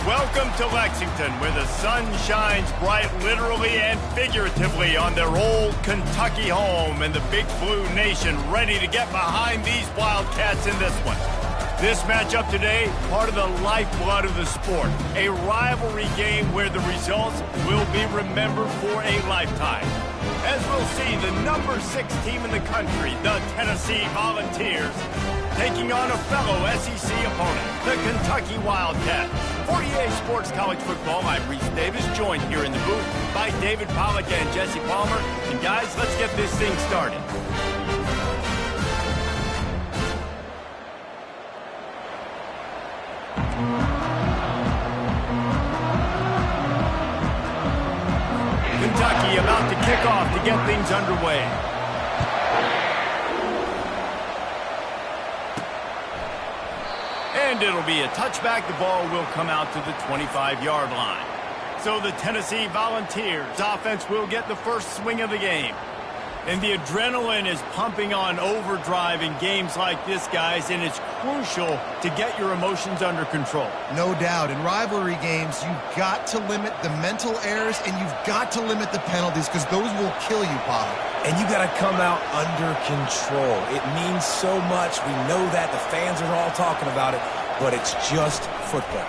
Welcome to Lexington, where the sun shines bright literally and figuratively on their old Kentucky home, and the Big Blue Nation ready to get behind these Wildcats in this one. This matchup today, part of the lifeblood of the sport, a rivalry game where the results will be remembered for a lifetime. As we'll see, the number 6 team in the country, the Tennessee Volunteers, taking on a fellow SEC opponent, the Kentucky Wildcats. For EA Sports College Football, I'm Reese Davis, joined here in the booth by David Pollack and Jesse Palmer. And guys, let's get this thing started. Kentucky about to kick off to get things underway. And it'll be a touchback. The ball will come out to the 25-yard line. So the Tennessee Volunteers offense will get the first swing of the game. And the adrenaline is pumping on overdrive in games like this, guys, and it's crucial to get your emotions under control. No doubt. In rivalry games, you've got to limit the mental errors and you've got to limit the penalties because those will kill you, Paul. And you got to come out under control. It means so much. We know that. The fans are all talking about it, but it's just football.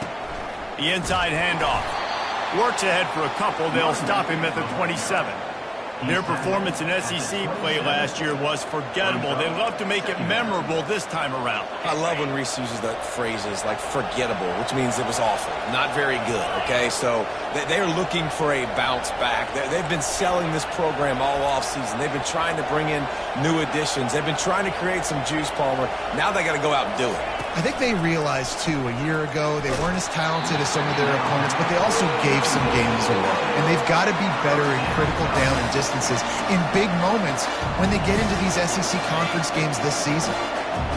The inside handoff. Works ahead for a couple. They'll stop him at the 27. Their performance in SEC play last year was forgettable. They love to make it memorable this time around. I love when Reese uses the phrases like forgettable, which means it was awful, not very good, okay? So they're looking for a bounce back. They've been selling this program all offseason. They've been trying to bring in new additions. They've been trying to create some juice, Palmer. Now they got to go out and do it. I think they realized, too, a year ago they weren't as talented as some of their opponents, but they also gave some games away. And they've got to be better in critical down and distances in big moments when they get into these SEC conference games this season.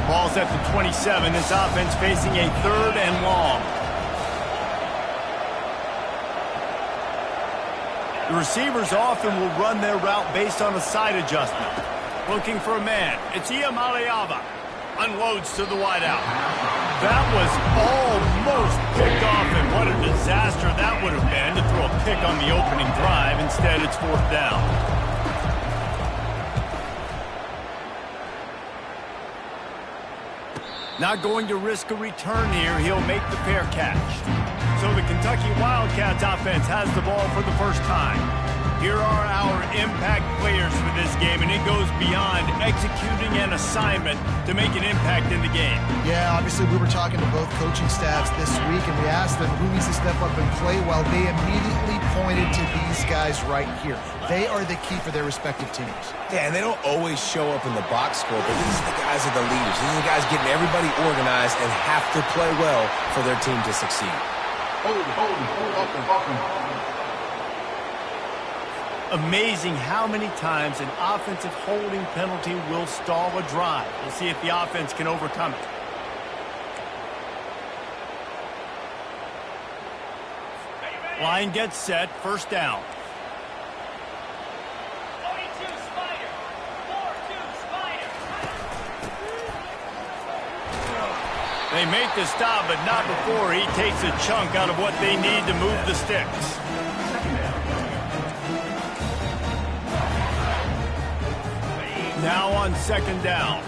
Ball's at the 27. This offense facing a 3rd and long. The receivers often will run their route based on a side adjustment. Looking for a man. It's Iamaleava. Unloads to the wideout. That was almost picked off, and what a disaster that would have been to throw a pick on the opening drive. Instead, it's 4th down. Not going to risk a return here. He'll make the fair catch. So the Kentucky Wildcats offense has the ball for the first time. Here are our impact players for this game, and it goes beyond executing an assignment to make an impact in the game. Yeah, obviously we were talking to both coaching staffs this week, and we asked them who needs to step up and play well. They immediately pointed to these guys right here. They are the key for their respective teams. Yeah, and they don't always show up in the box score, but these are the guys that are the leaders. These are the guys getting everybody organized and have to play well for their team to succeed. Hold up. Amazing how many times an offensive holding penalty will stall a drive. We'll see if the offense can overcome it. Line gets set, 1st down. They make the stop, but not before he takes a chunk out of what they need to move the sticks. Now on 2nd down.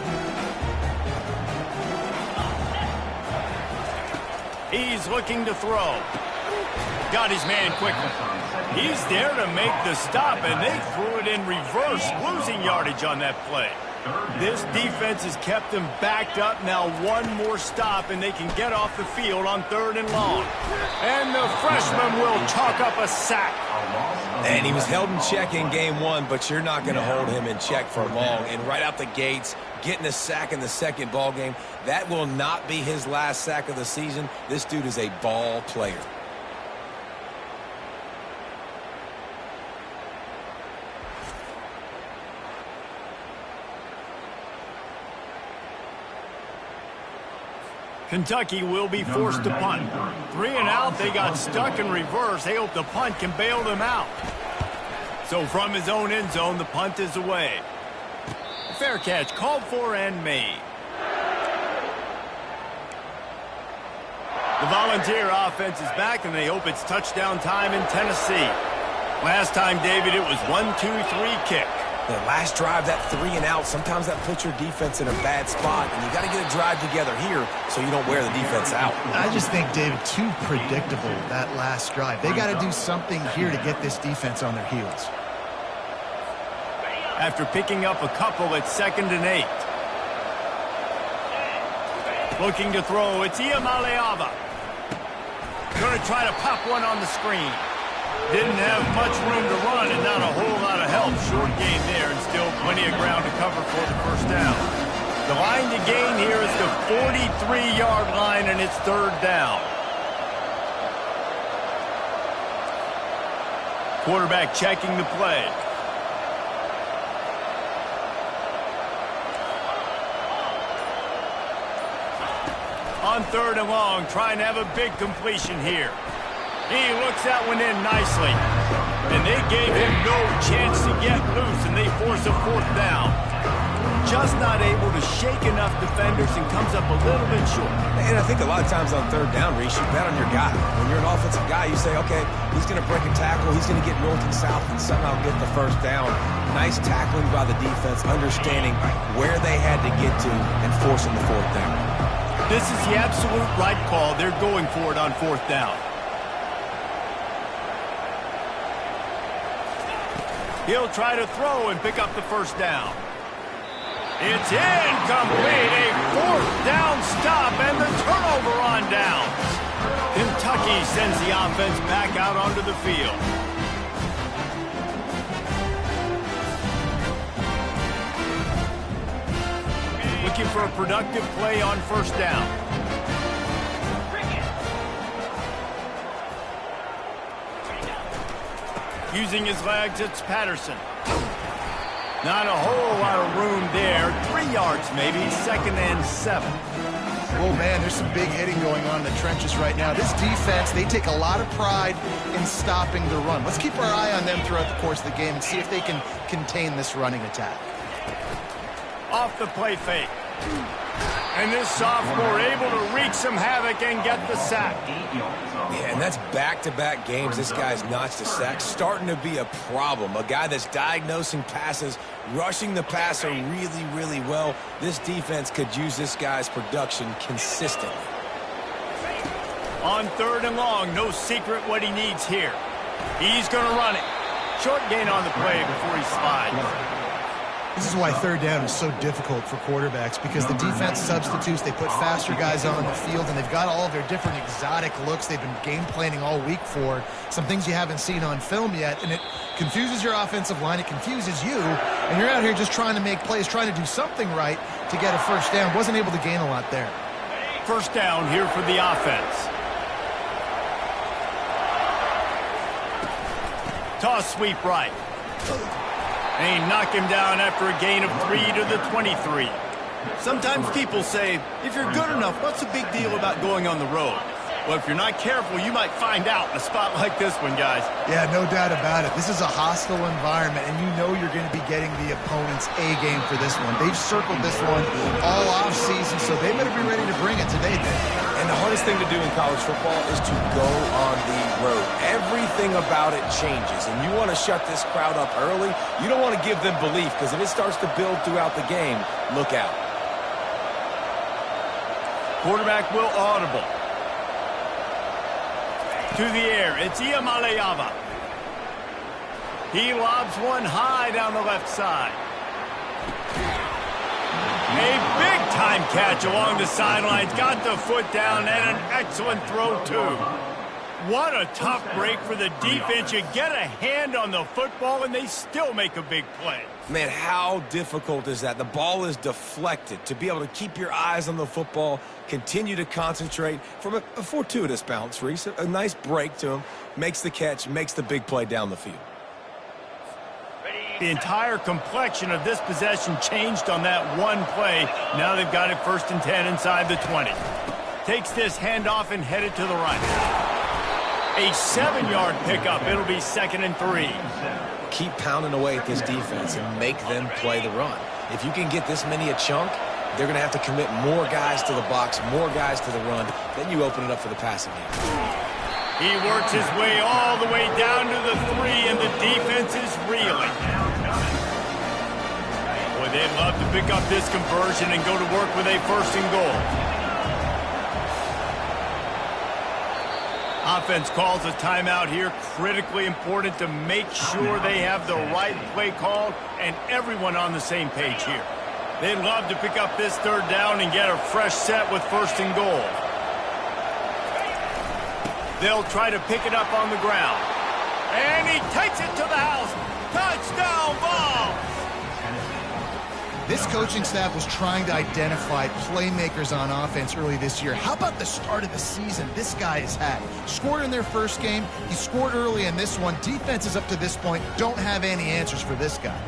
He's looking to throw. Got his man quickly. He's there to make the stop, and they threw it in reverse, losing yardage on that play. This defense has kept them backed up. Now one more stop, and they can get off the field on 3rd and long. And the freshman will chalk up a sack. And he was held in check in game 1, but you're not going to hold him in check for long. And right out the gates, getting a sack in the 2nd ball game, that will not be his last sack of the season. This dude is a ball player. Kentucky will be forced to punt. 3 and out, they got stuck in reverse. They hope the punt can bail them out. So from his own end zone, the punt is away. Fair catch called for and made. The Volunteer offense is back, and they hope it's touchdown time in Tennessee. Last time, David, it was 1-2-3 kick. The last drive, that 3 and out, sometimes that puts your defense in a bad spot, and you got to get a drive together here so you don't wear the defense out. I just think, David, too predictable, that last drive. They got to do something here to get this defense on their heels. After picking up a couple at 2nd and 8. Looking to throw, it's Iamaleava. Going to try to pop one on the screen. Didn't have much room to run and not a whole lot of help. Short gain there and still plenty of ground to cover for the first down. The line to gain here is the 43-yard line, and it's 3rd down. Quarterback checking the play. On 3rd and long, trying to have a big completion here. He looks that one in nicely. And they gave him no chance to get loose, and they force a 4th down. Just not able to shake enough defenders and comes up a little bit short. And I think a lot of times on 3rd down, Reese, you bet on your guy. When you're an offensive guy, you say, okay, he's going to break a tackle, he's going to get north and south and somehow get the 1st down. Nice tackling by the defense, understanding where they had to get to and forcing the 4th down. This is the absolute right call. They're going for it on 4th down. He'll try to throw and pick up the 1st down. It's incomplete. A 4th down stop and the turnover on downs. Kentucky sends the offense back out onto the field. Looking for a productive play on 1st down. Using his legs, it's Patterson. Not a whole lot of room there. 3 yards maybe, 2nd and 7. Oh, man, there's some big hitting going on in the trenches right now. This defense, they take a lot of pride in stopping the run. Let's keep our eye on them throughout the course of the game and see if they can contain this running attack. Off the play fake. And this sophomore able to wreak some havoc and get the sack. Yeah, and that's back-to-back games. This guy's notched a sack. Starting to be a problem. A guy that's diagnosing passes, rushing the passer really, really well. This defense could use this guy's production consistently. On 3rd and long, no secret what he needs here. He's going to run it. Short gain on the play before he slides. This is why 3rd down is so difficult for quarterbacks, because the defense substitutes, they put faster guys on the field, and they've got all of their different exotic looks they've been game planning all week for, some things you haven't seen on film yet, and it confuses your offensive line, it confuses you, and you're out here just trying to make plays, trying to do something right to get a 1st down. Wasn't able to gain a lot there. 1st down here for the offense. Toss sweep right. They knock him down after a gain of 3 to the 23. Sometimes people say, if you're good enough, what's the big deal about going on the road? Well, if you're not careful, you might find out in a spot like this one, guys. Yeah, no doubt about it. This is a hostile environment, and you know you're going to be getting the opponent's A game for this one. They've circled this one all offseason, so they better be ready to bring it today, then. And the hardest thing to do in college football is to go on the road. Everything about it changes, and you want to shut this crowd up early. You don't want to give them belief, because if it starts to build throughout the game, look out. Quarterback will audible. To the air, it's Iamaleava. He lobs one high down the left side. A big-time catch along the sidelines. Got the foot down and an excellent throw, too. What a tough break for the defense. You get a hand on the football, and they still make a big play. Man, how difficult is that? The ball is deflected. To be able to keep your eyes on the football, continue to concentrate from a fortuitous bounce, Reese. A nice break to him, makes the catch, makes the big play down the field. The entire complexion of this possession changed on that one play. Now they've got it 1st and 10 inside the 20. Takes this handoff and headed to the right. A 7-yard pickup. It'll be 2nd and 3. Keep pounding away at this defense and make them play the run. If you can get this many a chunk, They're going to have to commit more guys to the box, more guys to the run. Then you open it up for the passing game. He works his way all the way down to the 3, and the defense is reeling. Boy, they'd love to pick up this conversion and go to work with a 1st and goal. Offense calls a timeout here. Critically important to make sure they have the right play called and everyone on the same page here. They'd love to pick up this 3rd down and get a fresh set with 1st and goal. They'll try to pick it up on the ground. And he takes it to the house. Touchdown ball! This coaching staff was trying to identify playmakers on offense early this year. How about the start of the season this guy has had? Scored in their first game. He scored early in this one. Defenses up to this point don't have any answers for this guy.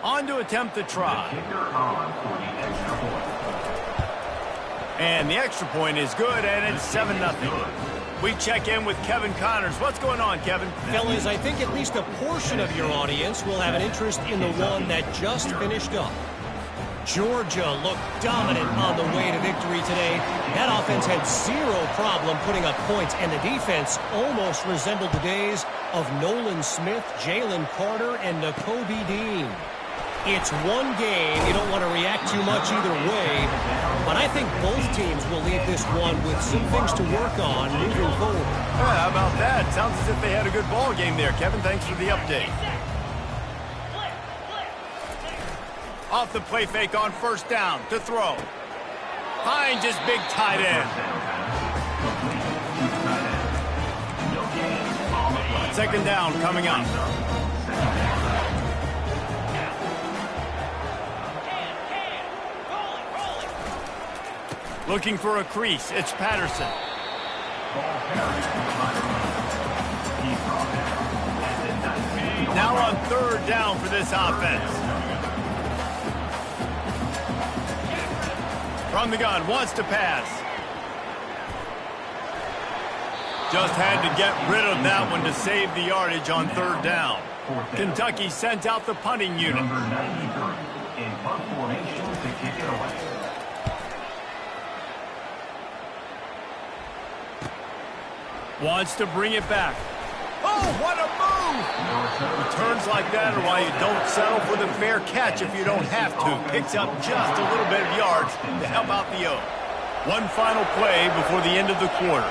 On to attempt the try. And the extra point is good, and it's 7-0. We check in with Kevin Connors. What's going on, Kevin? Fellas, I think at least a portion of your audience will have an interest in the one that just finished up. Georgia looked dominant on the way to victory today. That offense had zero problem putting up points, and the defense almost resembled the days of Nolan Smith, Jalen Carter, and Nakobe Dean. It's one game. You don't want to react too much either way, but I think both teams will leave this one with some things to work on moving forward. How about that? Sounds as if they had a good ball game there, Kevin. Thanks for the update. Off the play fake on 1st down to throw. Hines is big tight end. 2nd down coming up. Looking for a crease. It's Patterson. Now on 3rd down for this offense. From the gun, wants to pass. Just had to get rid of that one to save the yardage on 3rd down. Kentucky sent out the punting unit. Number 93 in punt formation to kick it away. Wants to bring it back. Oh, what a move! Returns like that are why you don't settle for the fair catch if you don't have to. Picks up just a little bit of yards to help out the O. One final play before the end of the quarter.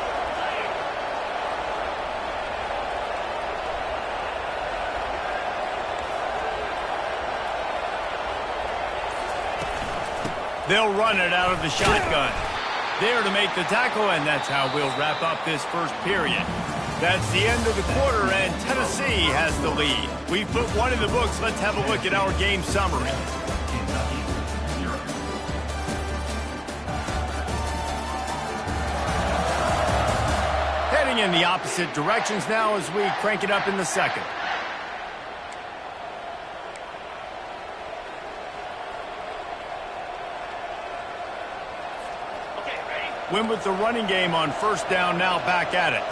They'll run it out of the shotgun. There to make the tackle, and that's how we'll wrap up this first period. That's the end of the quarter, and Tennessee has the lead. We've put one in the books. Let's have a look at our game summary. Heading in the opposite directions now as we crank it up in the 2nd. Win with the running game on 1st down, now back at it.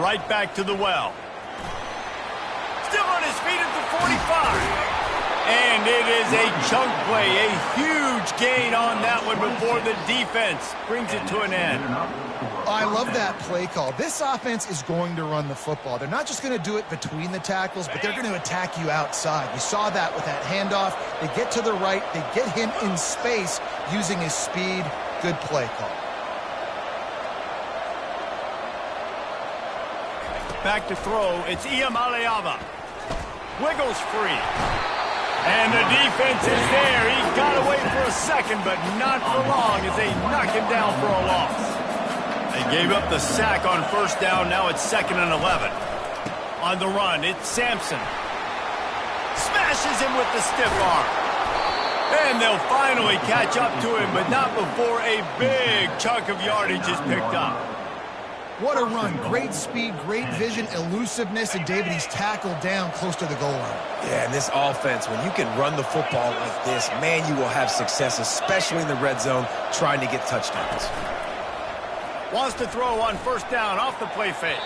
Right back to the well. Still on his feet at the 45. And it is a chunk play, a huge gain on that one before the defense brings it to an end. I love that play call. This offense is going to run the football. They're not just going to do it between the tackles, but they're going to attack you outside. You saw that with that handoff. They get to the right. They get him in space using his speed. Good play call. Back to throw. It's Iamaleava. Wiggles free. And the defense is there. He's got away for a second, but not for long as they knock him down for a loss. They gave up the sack on 1st down. Now it's 2nd and 11. On the run, it's Sampson. Smashes him with the stiff arm. And they'll finally catch up to him, but not before a big chunk of yardage is picked up. What a run. Great speed, great vision, elusiveness, and David, he's tackled down close to the goal line. Yeah, and this offense, when you can run the football like this, man, you will have success, especially in the red zone, trying to get touchdowns. Wants to throw on first down off the play fake.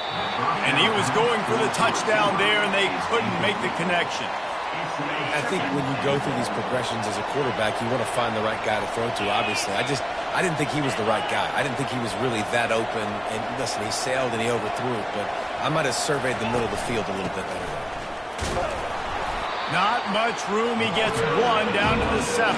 And he was going for the touchdown there, and they couldn't make the connection. I think when you go through these progressions as a quarterback, you want to find the right guy to throw to, obviously. I didn't think he was the right guy. I didn't think he was really that open. And listen, he sailed and he overthrew it, but I might have surveyed the middle of the field a little bit better there. Not much room. He gets one down to the 7.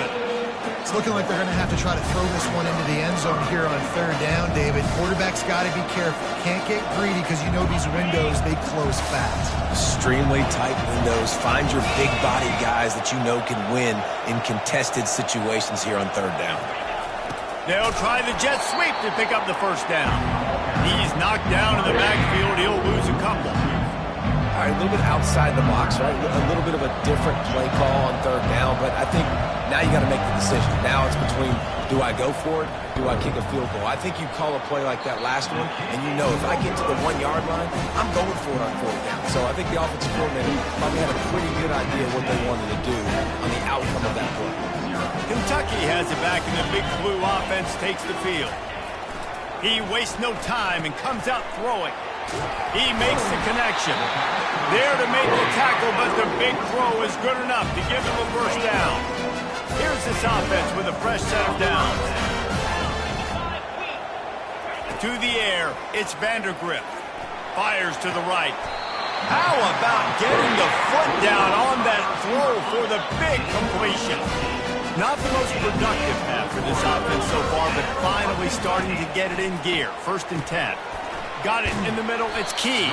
It's looking like they're going to have to try to throw this one into the end zone here on third down, David. Quarterback's got to be careful. Can't get greedy because you know these windows, they close fast. Extremely tight windows. Find your big body guys that you know can win in contested situations here on third down. They'll try the jet sweep to pick up the first down. He's knocked down in the backfield. He'll lose a couple. All right, a little bit outside the box, right? A little bit of a different play call on third down, but I think now you got to make the decision. Now it's between, do I go for it? Do I kick a field goal? I think you call a play like that last one, and you know if I get to the 1-yard line, I'm going for it on fourth down. So I think the offensive coordinator probably had a pretty good idea what they wanted to do on the outcome of that play. Kentucky has it back, and the Big Blue offense takes the field. He wastes no time and comes out throwing. He makes the connection. There to make the tackle, but the big throw is good enough to give him a first down. Here's this offense with a fresh set of downs. To the air, it's Vandergrift. Fires to the right. How about getting the foot down on that throw for the big completion? Not the most productive half for this offense so far, but finally starting to get it in gear. 1st and 10. Got it in the middle. It's key.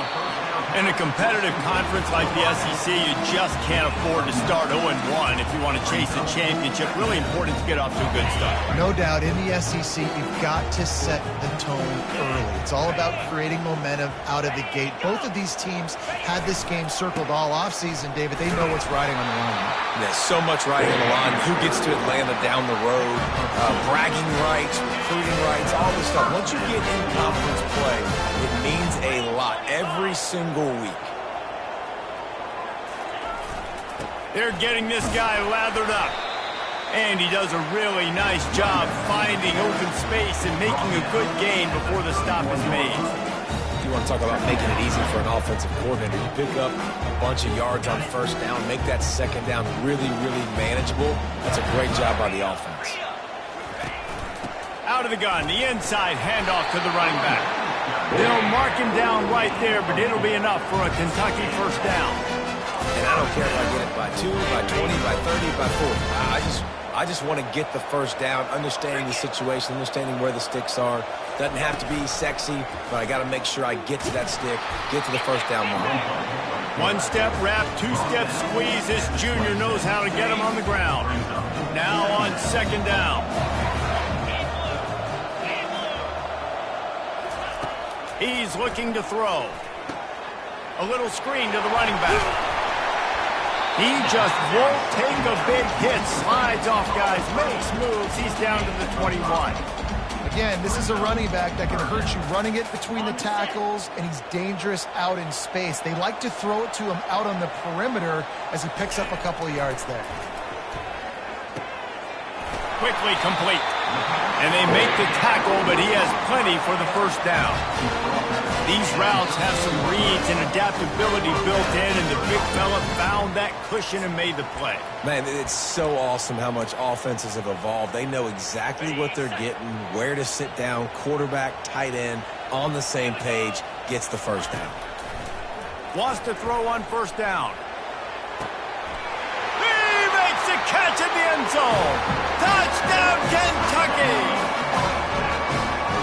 In a competitive conference like the SEC, you just can't afford to start 0-1 if you want to chase a championship. Really important to get off to a good start. No doubt, in the SEC, you've got to set the tone early. It's all about creating momentum out of the gate. Both of these teams had this game circled all offseason, David. They know what's riding on the line. There's so much riding on the line. Who gets to Atlanta down the road? Bragging rights, recruiting rights, all this stuff. Once you get in conference play, it means a lot every single week. They're getting this guy lathered up. And he does a really nice job finding open space and making a good gain before the stop is made. You want to talk about making it easy for an offensive coordinator. You pick up a bunch of yards on first down, make that second down really, really manageable. That's a great job by the offense. Out of the gun, the inside handoff to the running back. They'll mark him down right there, but it'll be enough for a Kentucky first down. And I don't care if I get it by 2, by 20, by 30, by 40. I just want to get the first down, understanding the situation, understanding where the sticks are. Doesn't have to be sexy, but I got to make sure I get to that stick, get to the first down mark. 1-step wrap, 2-step squeeze. This junior knows how to get him on the ground. Now on 2nd down. He's looking to throw. A little screen to the running back. He just won't take a big hit. Slides off guys, makes moves. He's down to the 21. Again, this is a running back that can hurt you running it between the tackles, and he's dangerous out in space. They like to throw it to him out on the perimeter as he picks up a couple of yards there. Quickly complete. And they make the tackle, but he has plenty for the first down. These routes have some reads and adaptability built in, and the big fella found that cushion and made the play. Man, it's so awesome how much offenses have evolved. They know exactly what they're getting, where to sit down, quarterback, tight end, on the same page, gets the first down. Wants to throw on first down. He makes a catch in the end zone. Touchdown, Kentucky!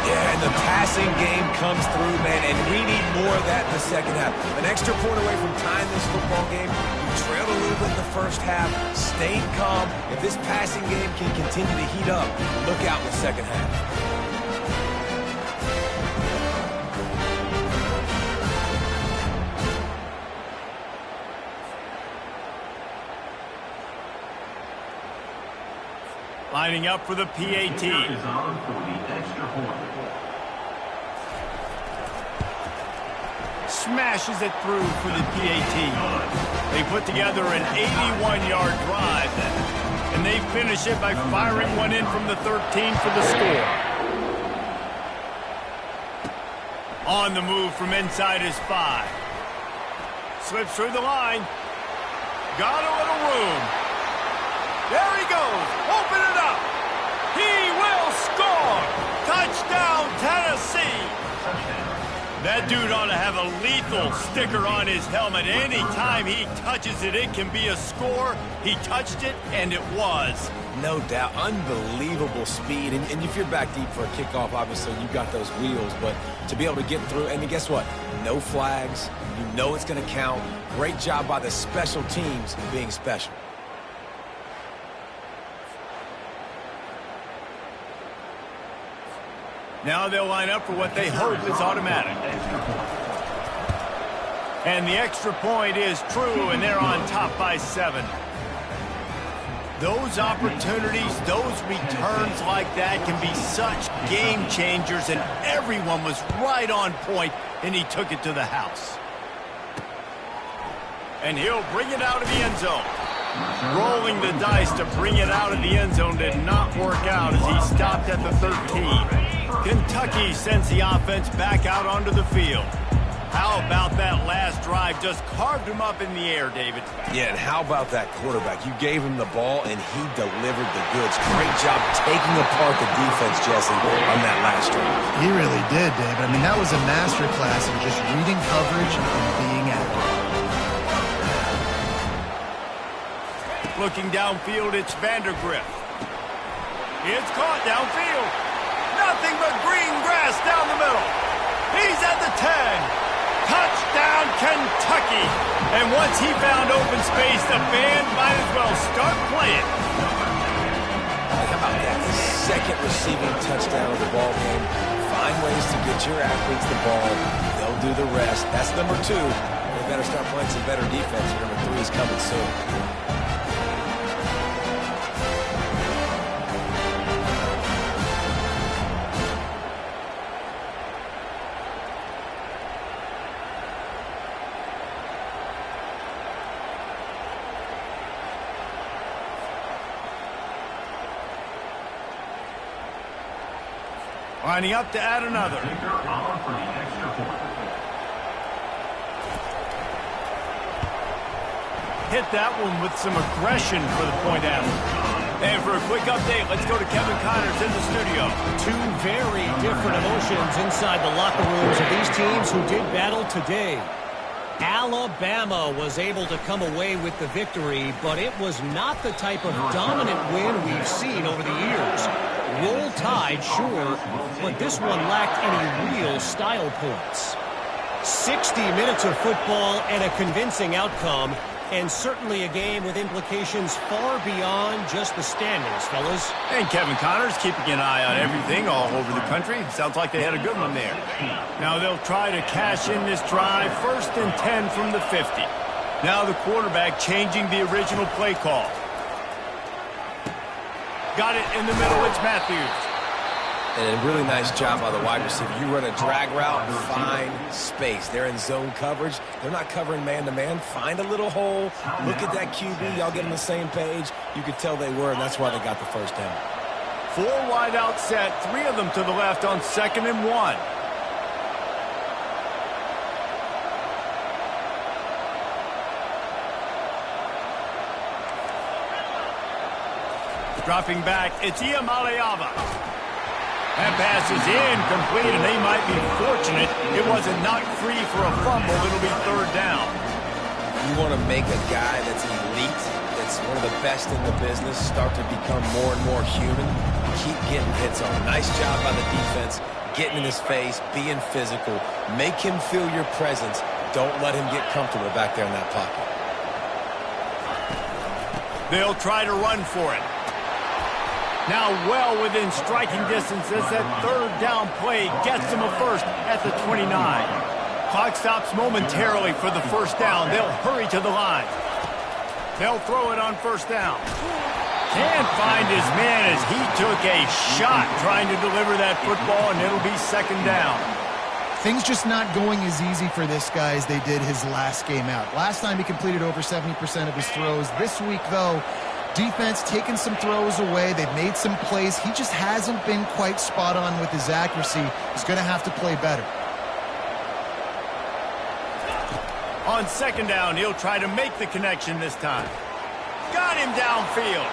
Yeah, and the passing game comes through, man, and we need more of that in the second half. An extra point away from tying this football game. We trailed a little bit in the first half, stayed calm. If this passing game can continue to heat up, look out in the second half. Lining up for the PAT. smashes it through for the PAT. They put together an 81-yard drive, and they finish it by firing one in from the 13 for the score. On the move from inside his 5. Slips through the line. Got a little room. There he goes. Open it up. He will score. Touchdown, Tennessee. That dude ought to have a lethal sticker on his helmet. Anytime he touches it, it can be a score. He touched it, and it was. No doubt. Unbelievable speed. And if you're back deep for a kickoff, obviously you got those wheels. But to be able to get through, and then guess what? No flags. You know it's going to count. Great job by the special teams being special. Now they'll line up for what they hope is automatic. And the extra point is true, and they're on top by 7. Those opportunities, those returns like that can be such game changers, and everyone was right on point, and he took it to the house. And he'll bring it out of the end zone. Rolling the dice to bring it out of the end zone did not work out as he stopped at the 13. Kentucky sends the offense back out onto the field. How about that last drive? Just carved him up in the air, David. Yeah, and how about that quarterback? You gave him the ball, and he delivered the goods. Great job taking apart the defense, Jesse, on that last drive. He really did, David. I mean, that was a masterclass in just reading coverage and being accurate. Looking downfield, it's Vandergrift. It's caught downfield. Nothing but green grass down the middle. He's at the 10. Touchdown, Kentucky. And once he found open space, the band might as well start playing. How about that? Second receiving touchdown of the ball game. Find ways to get your athletes the ball. They'll do the rest. That's number 2. They better start playing some better defense. Number 3 is coming soon. Lining up to add another. Hit that one with some aggression for the point after. And for a quick update, let's go to Kevin Connors in the studio. 2 very different emotions inside the locker rooms of these teams who did battle today. Alabama was able to come away with the victory, but it was not the type of dominant win we've seen over the years. Roll Tide, sure, but this one lacked any real style points. 60 minutes of football and a convincing outcome, and certainly a game with implications far beyond just the standings, fellas. And Kevin Connors keeping an eye on everything all over the country. Sounds like they had a good one there. Now they'll try to cash in this drive, 1st and 10 from the 50. Now the quarterback changing the original play call. Got it in the middle, it's Matthews. And a really nice job by the wide receiver. You run a drag route, find space. They're in zone coverage. They're not covering man-to-man. Find a little hole. Look at that QB. Y'all get on the same page. You could tell they were, and that's why they got the first down. 4 wide out set, 3 of them to the left on 2nd and 1. Dropping back, it's Iamaleava. That pass is incomplete, and they might be fortunate it wasn't knocked free for a fumble. It'll be 3rd down. You want to make a guy that's elite, that's one of the best in the business, start to become more and more human. Keep getting hits on him. Nice job by the defense, getting in his face, being physical. Make him feel your presence. Don't let him get comfortable back there in that pocket. They'll try to run for it. Now well within striking distance as that 3rd down play gets them a first at the 29. Clock stops momentarily for the 1st down. They'll hurry to the line. They'll throw it on 1st down. Can't find his man as he took a shot trying to deliver that football, and it'll be 2nd down. Things just not going as easy for this guy as they did his last game out. Last time he completed over 70% of his throws. This week, though, defense taking some throws away. They've made some plays. He just hasn't been quite spot on with his accuracy. He's going to have to play better. On second down, he'll try to make the connection this time. Got him downfield.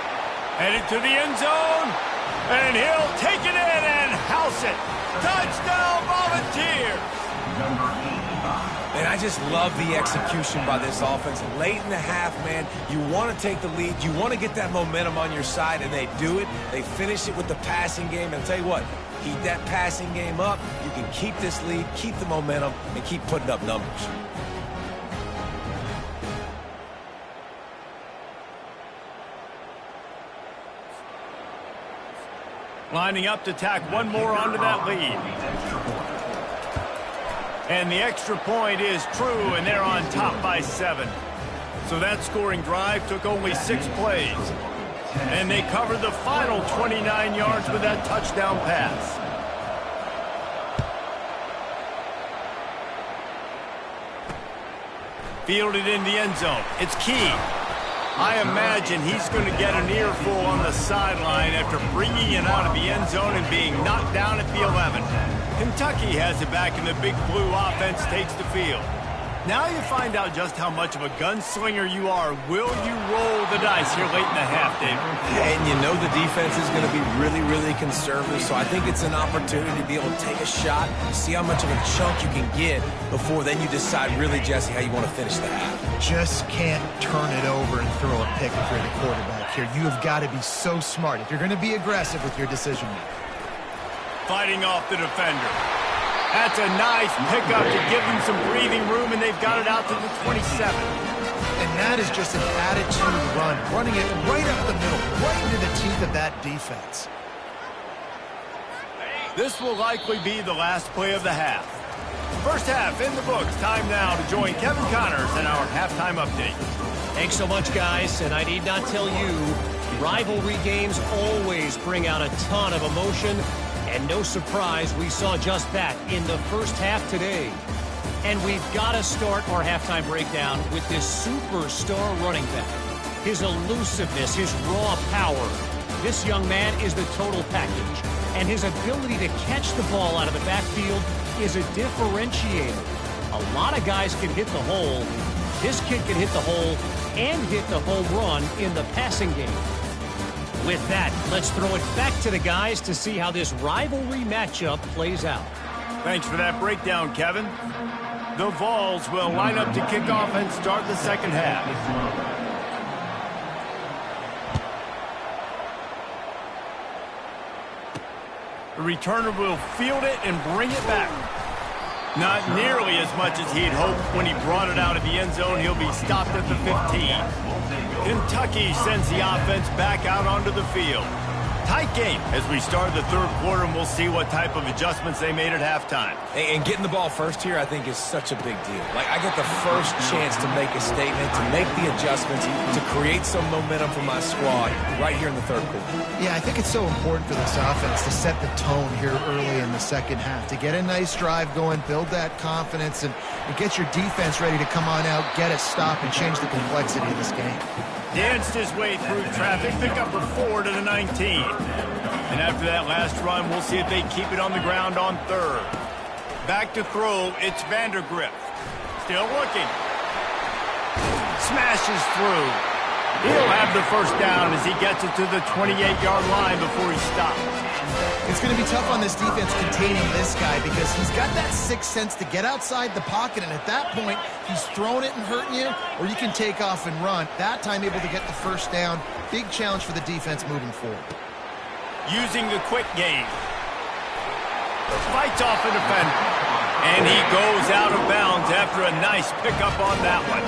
Headed to the end zone. And he'll take it in and house it. Touchdown, Volunteers! And I just love the execution by this offense. Late in the half, man, you want to take the lead. You want to get that momentum on your side, and they do it. They finish it with the passing game. And I'll tell you what, keep that passing game up. You can keep this lead, keep the momentum, and keep putting up numbers. Lining up to tack one more onto that lead. And the extra point is true, and they're on top by 7. So that scoring drive took only 6 plays. And they covered the final 29 yards with that touchdown pass. Fielded in the end zone. It's key. I imagine he's going to get an earful on the sideline after bringing it out of the end zone and being knocked down at the 11. Kentucky has it back, and the Big Blue offense takes the field. Now you find out just how much of a gunslinger you are. Will you roll the dice here late in the half, David? And you know the defense is going to be really, really conservative, so I think it's an opportunity to be able to take a shot, see how much of a chunk you can get before then you decide really, Jesse, how you want to finish the half. Just can't turn it over and throw a pick if you're the quarterback here. You have got to be so smart if you're going to be aggressive with your decision making. Fighting off the defender. That's a nice pickup to give them some breathing room, and they've got it out to the 27. And that is just an attitude run, running it right up the middle, right into the teeth of that defense. This will likely be the last play of the half. First half in the books. Time now to join Kevin Connors in our halftime update. Thanks so much, guys, and I need not tell you, rivalry games always bring out a ton of emotion. And no surprise, we saw just that in the first half today. And we've got to start our halftime breakdown with this superstar running back. His elusiveness, his raw power. This young man is the total package. And his ability to catch the ball out of the backfield is a differentiator. A lot of guys can hit the hole. This kid can hit the hole and hit the home run in the passing game. With that, let's throw it back to the guys to see how this rivalry matchup plays out. Thanks for that breakdown, Kevin. The Vols will line up to kick off and start the second half. The returner will field it and bring it back. Not nearly as much as he'd hoped when he brought it out of the end zone. He'll be stopped at the 15. Kentucky sends the offense back out onto the field. Tight game as we start the third quarter, and we'll see what type of adjustments they made at halftime. And getting the ball first here, I think, is such a big deal. Like, I get the first chance to make a statement, to make the adjustments, to create some momentum for my squad right here in the third quarter. Yeah, I think it's so important for this offense to set the tone here early in the second half, to get a nice drive going, build that confidence, and get your defense ready to come on out, get a stop, and change the complexity of this game. Danced his way through traffic, pick up a 4 to the 19. And after that last run, we'll see if they keep it on the ground on third. Back to throw, it's Vandergrift. Still looking. Smashes through. He'll have the first down as he gets it to the 28-yard line before he stops. It's going to be tough on this defense containing this guy because he's got that sixth sense to get outside the pocket, and at that point, he's throwing it and hurting you, or you can take off and run. That time able to get the first down. Big challenge for the defense moving forward. Using the quick game. Fights off a defender. And he goes out of bounds after a nice pickup on that one.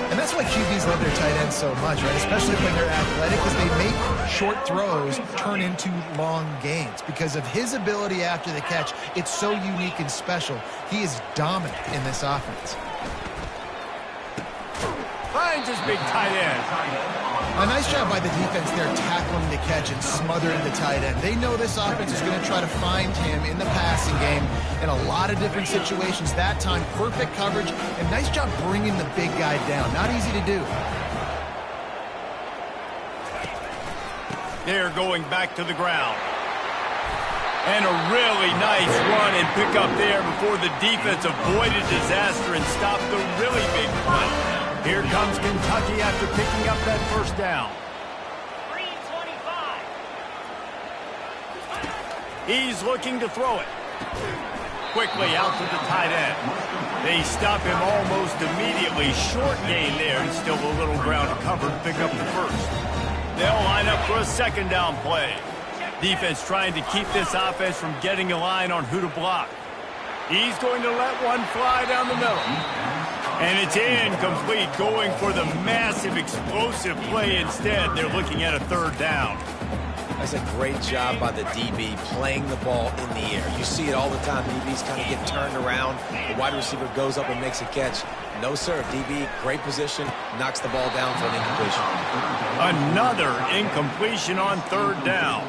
And that's why QBs love their tight ends so much, right? Especially when they're athletic, because they make short throws turn into long gains. Because of his ability after the catch, it's so unique and special. He is dominant in this offense. Finds his big tight end. A nice job by the defense there tackling the catch and smothering the tight end. They know this offense is going to try to find him in the passing game in a lot of different situations. That time, perfect coverage, and nice job bringing the big guy down. Not easy to do. They're going back to the ground. And a really nice run and pick up there before the defense avoided disaster and stopped the really big play. Here comes Kentucky after picking up that first down. 3:25. He's looking to throw it. Quickly out to the tight end. They stop him almost immediately. Short gain there and still a little ground covered to pick up the first. They'll line up for a second down play. Defense trying to keep this offense from getting a line on who to block. He's going to let one fly down the middle. And it's incomplete, going for the massive explosive play instead. They're looking at a third down. That's a great job by the DB playing the ball in the air. You see it all the time. DBs kind of get turned around. The wide receiver goes up and makes a catch. No, sir. DB, great position, knocks the ball down for an incompletion. Another incompletion on third down.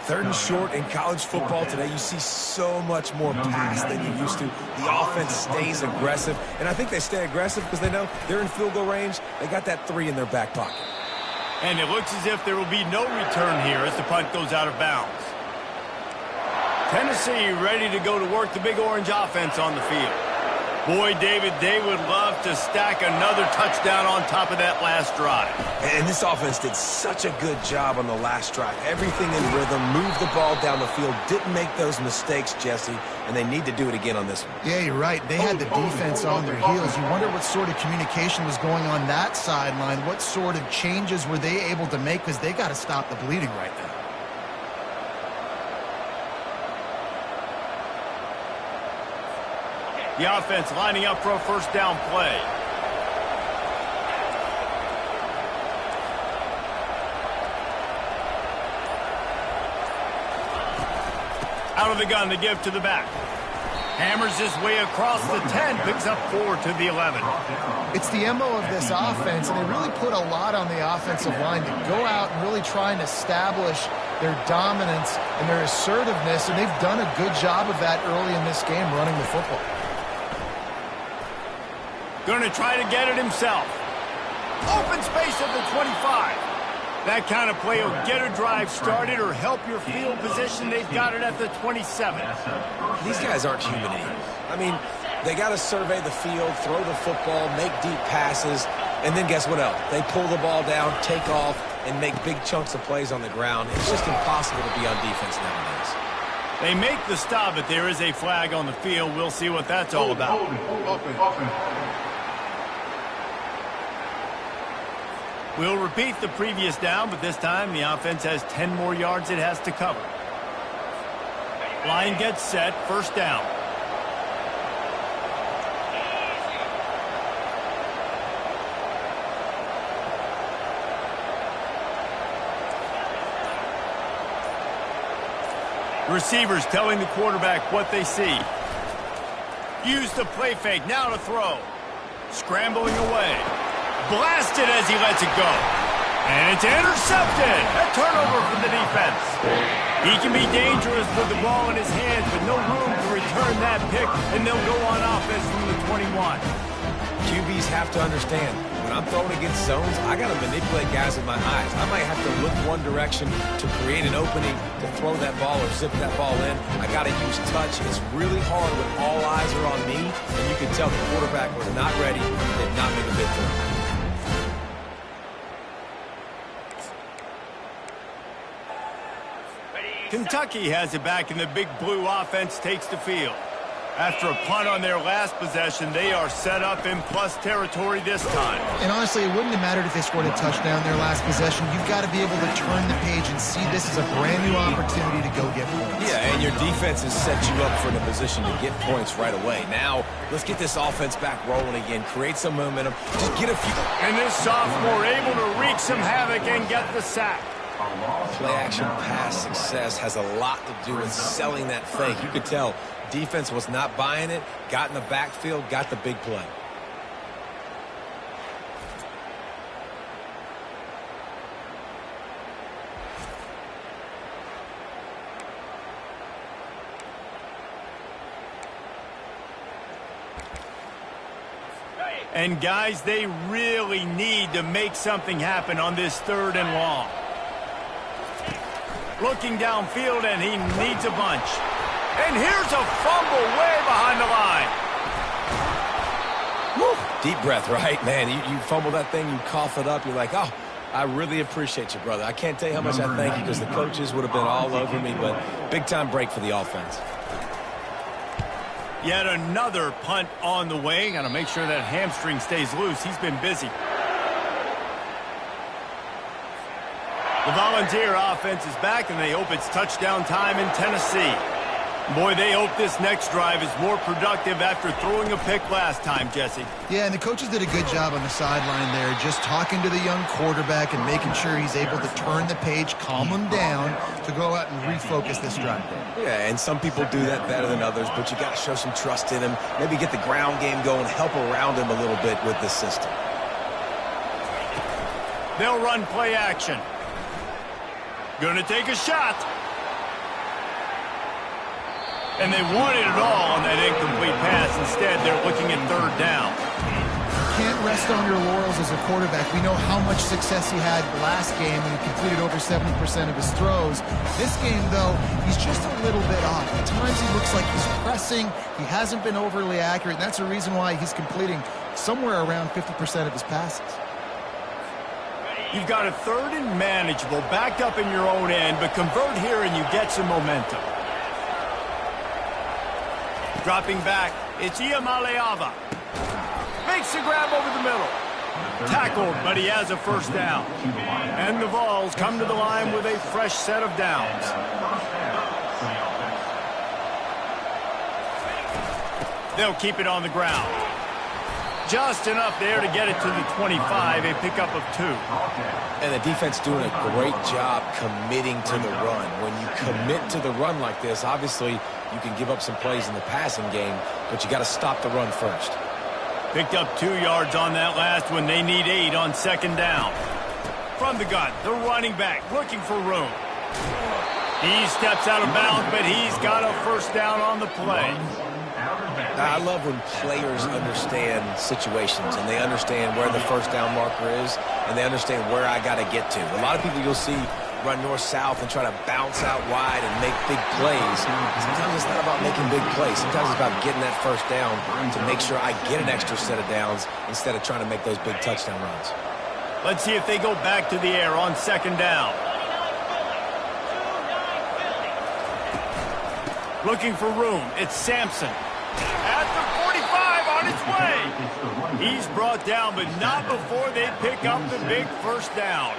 Third and short in college football today, you see so much more pass than you used to. The offense stays aggressive, and I think they stay aggressive because they know they're in field goal range. They got that 3 in their back pocket. And it looks as if there will be no return here as the punt goes out of bounds. Tennessee ready to go to work the Big Orange offense on the field. Boy, David, they would love to stack another touchdown on top of that last drive. And this offense did such a good job on the last drive. Everything in rhythm, moved the ball down the field, didn't make those mistakes, Jesse, and they need to do it again on this one. Yeah, you're right. They had the defense on their heels. You wonder what sort of communication was going on that sideline. What sort of changes were they able to make, because they got to stop the bleeding right now. The offense lining up for a first down play. Out of the gun to give to the back. Hammers his way across the 10, picks up 4 to the 11. It's the MO of this offense, and they really put a lot on the offensive line to go out and really try and establish their dominance and their assertiveness, and they've done a good job of that early in this game running the football. Going to try to get it himself. Open space at the 25. That kind of play will get a drive started or help your field position. They've got it at the 27. These guys aren't human beings. I mean, they got to survey the field, throw the football, make deep passes, and then guess what else? They pull the ball down, take off, and make big chunks of plays on the ground. It's just impossible to be on defense nowadays. They make the stop, but there is a flag on the field. We'll see what that's all about. We'll repeat the previous down, but this time the offense has 10 more yards it has to cover. Line gets set, first down. Receivers telling the quarterback what they see. Use the play fake, now to throw. Scrambling away. Blasted as he lets it go. And it's intercepted. A turnover from the defense. He can be dangerous with the ball in his hands, but no room to return that pick, and they'll go on offense from the 21. QBs have to understand, when I'm throwing against zones, I got to manipulate guys with my eyes. I might have to look one direction to create an opening to throw that ball or zip that ball in. I got to use touch. It's really hard when all eyes are on me, and you can tell the quarterback was not ready and did not make a big throw. Kentucky has it back, and the Big Blue offense takes the field. After a punt on their last possession, they are set up in plus territory this time. And honestly, it wouldn't have mattered if they scored a touchdown their last possession. You've got to be able to turn the page and see this as a brand new opportunity to go get points. Yeah, and your defense has set you up for the position to get points right away. Now, let's get this offense back rolling again, create some momentum, just get a few. And this sophomore able to wreak some havoc and get the sack. Play-action pass success has a lot to do with selling that fake. You could tell defense was not buying it, got in the backfield, got the big play. And, guys, they really need to make something happen on this 3rd and long. Looking downfield, and he needs a bunch. And here's a fumble way behind the line. Woo. Deep breath, right? Man, you fumble that thing, you cough it up, you're like, oh, I really appreciate you, brother. I can't tell you how much I thank you because the coaches would have been all over me, but big-time break for the offense. Yet another punt on the way. Got to make sure that hamstring stays loose. He's been busy. The Volunteer offense is back, and they hope it's touchdown time in Tennessee. Boy, they hope this next drive is more productive after throwing a pick last time, Jesse. Yeah, and the coaches did a good job on the sideline there, just talking to the young quarterback and making sure he's able to turn the page, calm him down to go out and refocus this drive. Yeah, and some people do that better than others, but you got to show some trust in him, maybe get the ground game going, help around him a little bit with the system. They'll run play action. Gonna take a shot. And they wanted it all on that incomplete pass. Instead, they're looking at 3rd down. Can't rest on your laurels as a quarterback. We know how much success he had last game when he completed over 70% of his throws. This game, though, he's just a little bit off. At times he looks like he's pressing. He hasn't been overly accurate, and that's the reason why he's completing somewhere around 50% of his passes. You've got a 3rd and manageable, backed up in your own end, but convert here and you get some momentum. Dropping back, it's Iamaleava. Makes the grab over the middle. Tackled, but he has a 1st down. And the Vols come to the line with a fresh set of downs. They'll keep it on the ground. Just enough there to get it to the 25, a pickup of 2. And the defense doing a great job committing to the run. When you commit to the run like this, obviously you can give up some plays in the passing game, but you got to stop the run first. Picked up 2 yards on that last one. They need 8 on 2nd down. From the gun, the running back looking for room. He steps out of bounds, but he's got a 1st down on the play. I love when players understand situations and they understand where the 1st down marker is and they understand where I got to get to. A lot of people you'll see run north-south and try to bounce out wide and make big plays. Sometimes it's not about making big plays. Sometimes it's about getting that 1st down to make sure I get an extra set of downs instead of trying to make those big touchdown runs. Let's see if they go back to the air on 2nd down. Looking for room. It's Sampson. At the 45 on its way. He's brought down, but not before they pick up the big 1st down.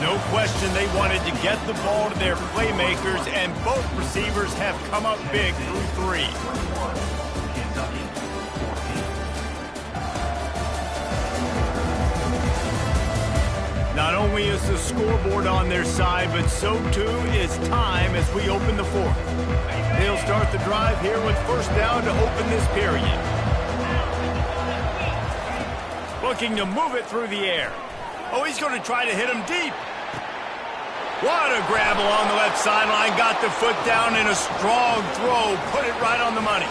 No question they wanted to get the ball to their playmakers, and both receivers have come up big through 3. Not only is the scoreboard on their side, but so too is time as we open the 4th. They'll start the drive here with 1st down to open this period. Looking to move it through the air. Oh, he's going to try to hit him deep. What a grab along the left sideline. Got the foot down in a strong throw. Put it right on the money.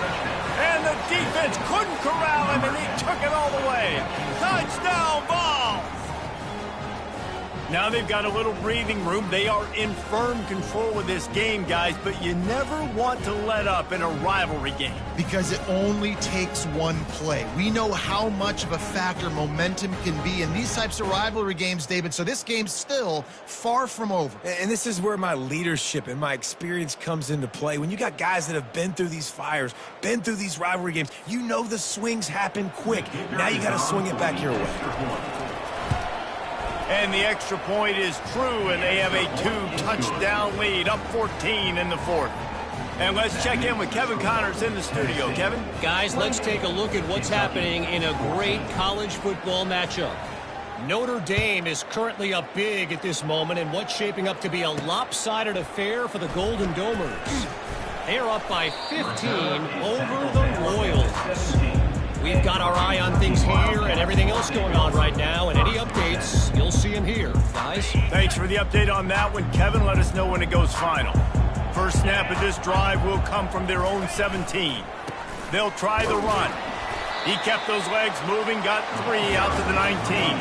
And the defense couldn't corral him, and he took it all the way. Touchdown, Vols! Now they've got a little breathing room. They are in firm control of this game, guys, but you never want to let up in a rivalry game. Because it only takes one play. We know how much of a factor momentum can be in these types of rivalry games, David, so this game's still far from over. And this is where my leadership and my experience comes into play. When you got guys that have been through these fires, been through these rivalry games, you know the swings happen quick. Now you got to swing it back your way. And the extra point is true, and they have a 2-touchdown lead, up 14 in the 4th. And let's check in with Kevin Connors in the studio. Kevin? Guys, let's take a look at what's happening in a great college football matchup. Notre Dame is currently up big at this moment in what's shaping up to be a lopsided affair for the Golden Domers. They're up by 15 over the Royals. We've got our eye on things here and everything else going on right now, and any updates, you'll see them here, guys. Thanks for the update on that one, Kevin. Let us know when it goes final. First snap of this drive will come from their own 17. They'll try the run. He kept those legs moving, got 3 out to the 19.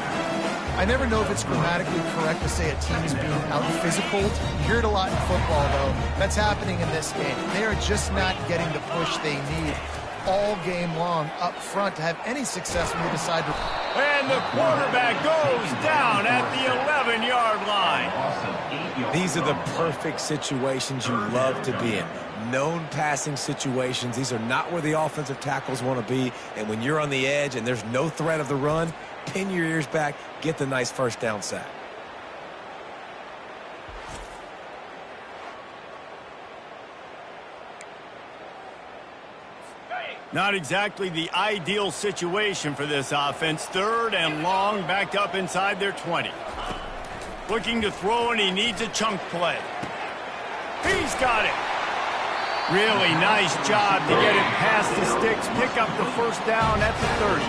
I never know if it's grammatically correct to say a team is being out-physicaled. You hear it a lot in football, though. That's happening in this game. They are just not getting the push they need all game long up front to have any success when they decide to... And the quarterback goes down at the 11-yard line. These are the perfect situations you love to be in. Known passing situations. These are not where the offensive tackles want to be. And when you're on the edge and there's no threat of the run, pin your ears back, get the nice first down sack. Not exactly the ideal situation for this offense. 3rd and long, backed up inside their 20. Looking to throw, and he needs a chunk play. He's got it. Really nice job to get it past the sticks, pick up the first down at the 30.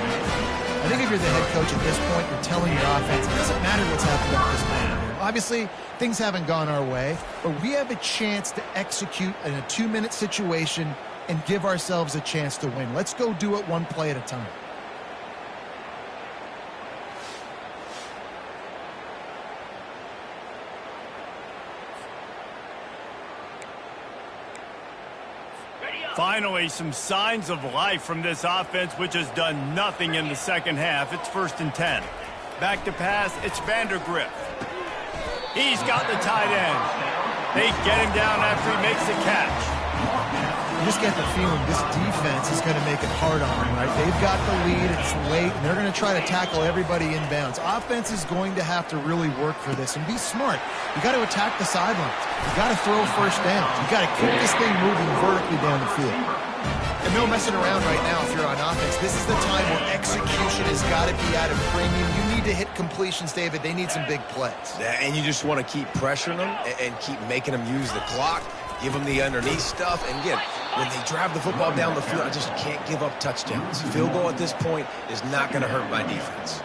I think if you're the head coach at this point, you're telling your offense, it doesn't matter what's happening at this point. Obviously, things haven't gone our way, but we have a chance to execute in a 2-minute situation and give ourselves a chance to win. Let's go do it one play at a time. Finally, some signs of life from this offense, which has done nothing in the second half. It's 1st and 10. Back to pass, it's Vandergrift. He's got the tight end. They get him down after he makes the catch. You just get the feeling this defense is going to make it hard on them, right? They've got the lead, it's late, and they're going to try to tackle everybody inbounds. Offense is going to have to really work for this and be smart. You got to attack the sidelines. You got to throw first down. You got to keep this thing moving vertically down the field. And no messing around right now if you're on offense. This is the time where execution has got to be at a premium. You need to hit completions, David. They need some big plays. Yeah, and you just want to keep pressuring them and keep making them use the clock. Give them the underneath stuff. And again, when they drive the football down the field, I just can't give up touchdowns. Field goal at this point is not going to hurt my defense.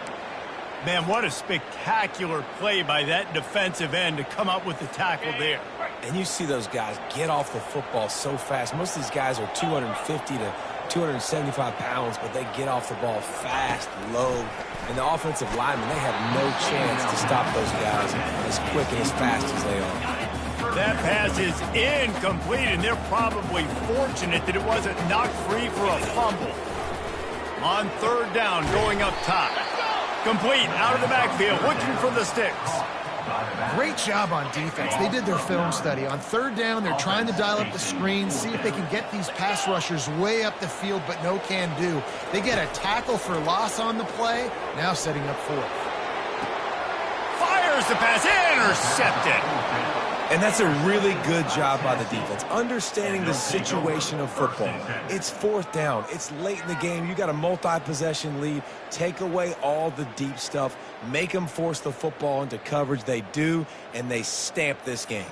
Man, what a spectacular play by that defensive end to come up with the tackle there. And you see those guys get off the football so fast. Most of these guys are 250 to 275 pounds, but they get off the ball fast, low. And the offensive linemen, they have no chance to stop those guys as quick and as fast as they are. That pass is incomplete, and they're probably fortunate that it wasn't knocked free for a fumble. On 3rd down, going up top. Complete, out of the backfield, looking for the sticks. Great job on defense. They did their film study. On 3rd down, they're trying to dial up the screen, see if they can get these pass rushers way up the field, but no can do. They get a tackle for loss on the play, now setting up 4th. Fires the pass, intercepted. And that's a really good job by the defense, understanding the situation of football. It's 4th down. It's late in the game. You got a multi-possession lead. Take away all the deep stuff. Make them force the football into coverage. They do, and they stamp this game.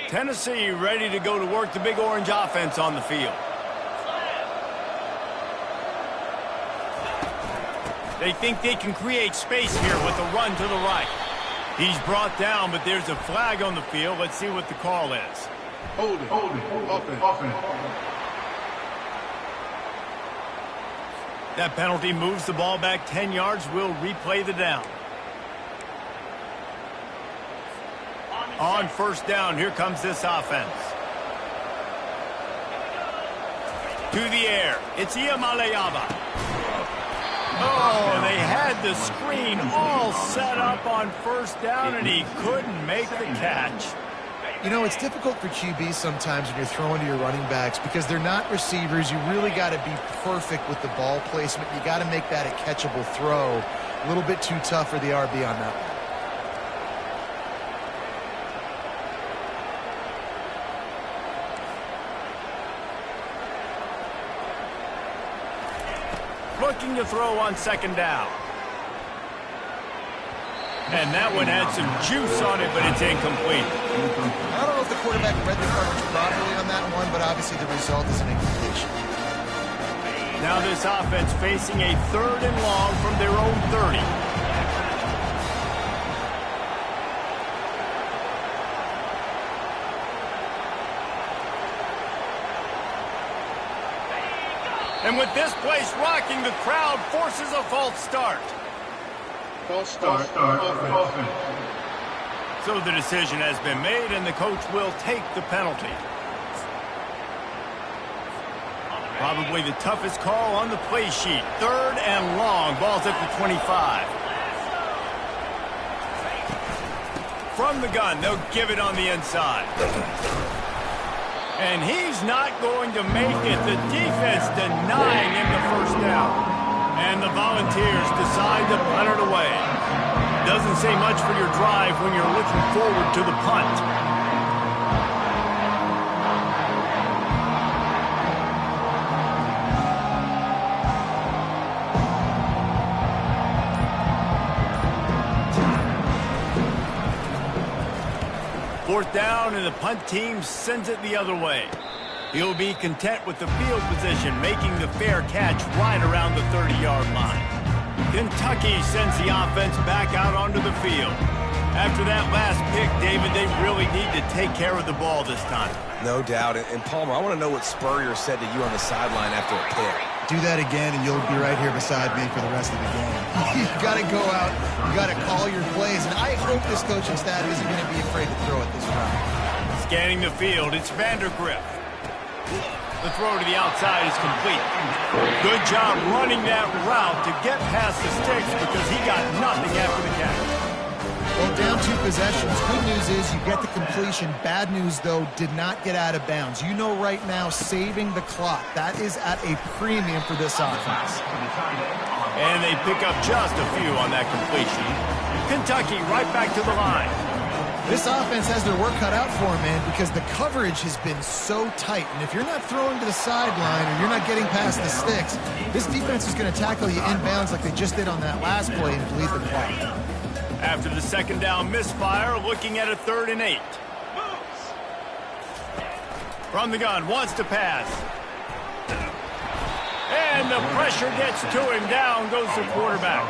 Tennessee ready to go to work the Big Orange offense on the field. They think they can create space here with a run to the right. He's brought down, but there's a flag on the field. Let's see what the call is. Hold it. Offense. That penalty moves the ball back 10 yards. We'll replay the down. On 1st down, here comes this offense. To the air, it's Iamaleava. Oh, they had the screen all set up on 1st down, and he couldn't make the catch. You know, it's difficult for QBs sometimes when you're throwing to your running backs because they're not receivers. You really got to be perfect with the ball placement. You got to make that a catchable throw. A little bit too tough for the RB on that one. Looking to throw on 2nd down. And that one had some juice on it, but it's incomplete. I don't know if the quarterback read the coverage properly on that one, but obviously the result is an incompletion. Now this offense facing a 3rd and long from their own 30. And with this place rocking, the crowd forces a false start. False start. Offense. So the decision has been made, and the coach will take the penalty. Probably the toughest call on the play sheet. 3rd and long. Ball's at the 25. From the gun, they'll give it on the inside. And he's not going to make it. The defense denying him the first down. And the Volunteers decide to punt it away. Doesn't say much for your drive when you're looking forward to the punt. Fourth down, and the punt team sends it the other way. He'll be content with the field position, making the fair catch right around the 30-yard line. Kentucky sends the offense back out onto the field. After that last pick, David, they really need to take care of the ball this time. No doubt. And Palmer, I want to know what Spurrier said to you on the sideline after a pick. Do that again, and you'll be right here beside me for the rest of the game. You've got to go out. You've got to call your plays. And I hope this coaching staff isn't going to be afraid to throw it this round. Scanning the field, it's Vandergrift. The throw to the outside is complete. Good job running that route to get past the sticks because he got nothing after the catch. Well, down 2 possessions. Good news is you get the completion. Bad news, though, did not get out of bounds. You know right now, saving the clock. That is at a premium for this offense. And they pick up just a few on that completion. Kentucky right back to the line. This offense has their work cut out for them, man, because the coverage has been so tight. And if you're not throwing to the sideline or you're not getting past the sticks, this defense is going to tackle you inbounds like they just did on that last play and bleed the clock. After the second down misfire, looking at a 3rd and 8. From the gun, wants to pass. And the pressure gets to him. Down goes the quarterback.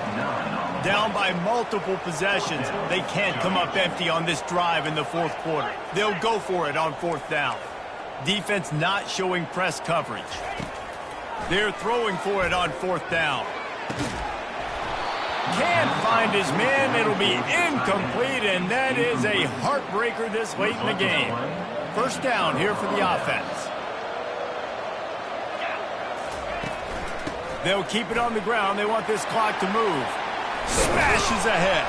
Down by multiple possessions. They can't come up empty on this drive in the 4th quarter. They'll go for it on 4th down. Defense not showing press coverage. They're throwing for it on 4th down. Can't find his man. It'll be incomplete, and that is a heartbreaker this late in the game. First down here for the offense. They'll keep it on the ground. They want this clock to move. Smashes ahead.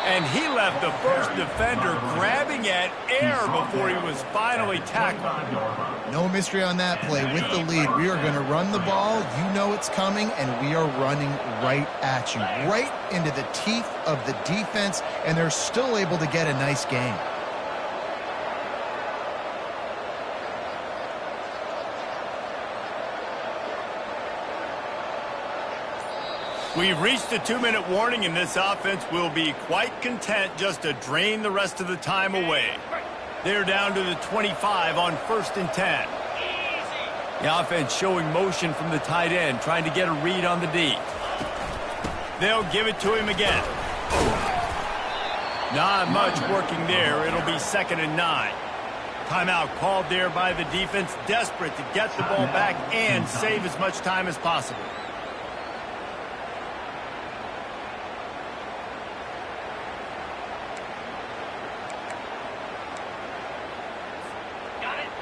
And he left the first defender grabbing at air before he was finally tackled. No mystery on that play. With the lead, we are going to run the ball. You know it's coming, and we are running right at you, right into the teeth of the defense, and they're still able to get a nice game. We've reached a 2-minute warning, and this offense will be quite content just to drain the rest of the time away. They're down to the 25 on 1st and 10. The offense showing motion from the tight end, trying to get a read on the D. They'll give it to him again. Not much working there. It'll be 2nd and 9. Timeout called there by the defense, desperate to get the ball back and save as much time as possible.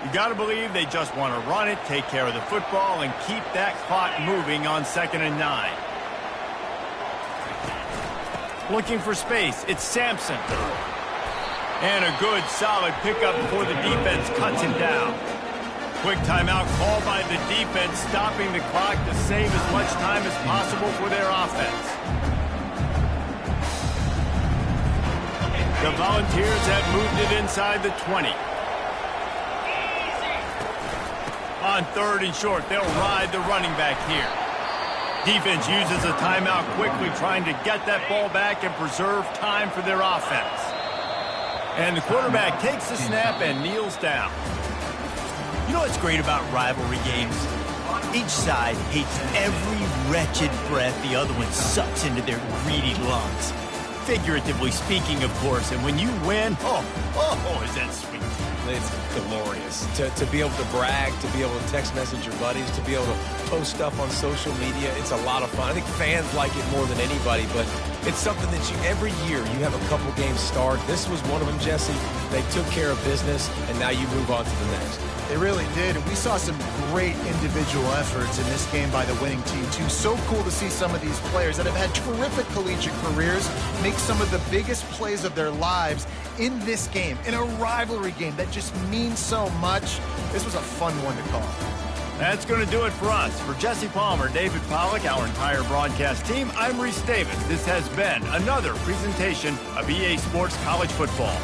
You got to believe they just want to run it, take care of the football, and keep that clock moving on 2nd and 9. Looking for space, it's Sampson. And a good, solid pickup before the defense cuts him down. Quick timeout called by the defense, stopping the clock to save as much time as possible for their offense. The Volunteers have moved it inside the 20. On 3rd and short, they'll ride the running back here. Defense uses a timeout quickly, trying to get that ball back and preserve time for their offense. And the quarterback takes the snap and kneels down. You know what's great about rivalry games? Each side hates every wretched breath the other one sucks into their greedy lungs. Figuratively speaking, of course, and when you win, oh, is that sweet. It's glorious to be able to brag, to be able to text message your buddies, to be able to post stuff on social media. It's a lot of fun. I think fans like it more than anybody, but it's something that every year you have a couple games start. This was one of them, Jesse. They took care of business, and now you move on to the next. They really did, and we saw some great individual efforts in this game by the winning team, too. So cool to see some of these players that have had terrific collegiate careers make some of the biggest plays of their lives in this game, in a rivalry game that just means so much. This was a fun one to call. That's going to do it for us. For Jesse Palmer, David Pollack, our entire broadcast team, I'm Reese Davis. This has been another presentation of EA Sports College Football.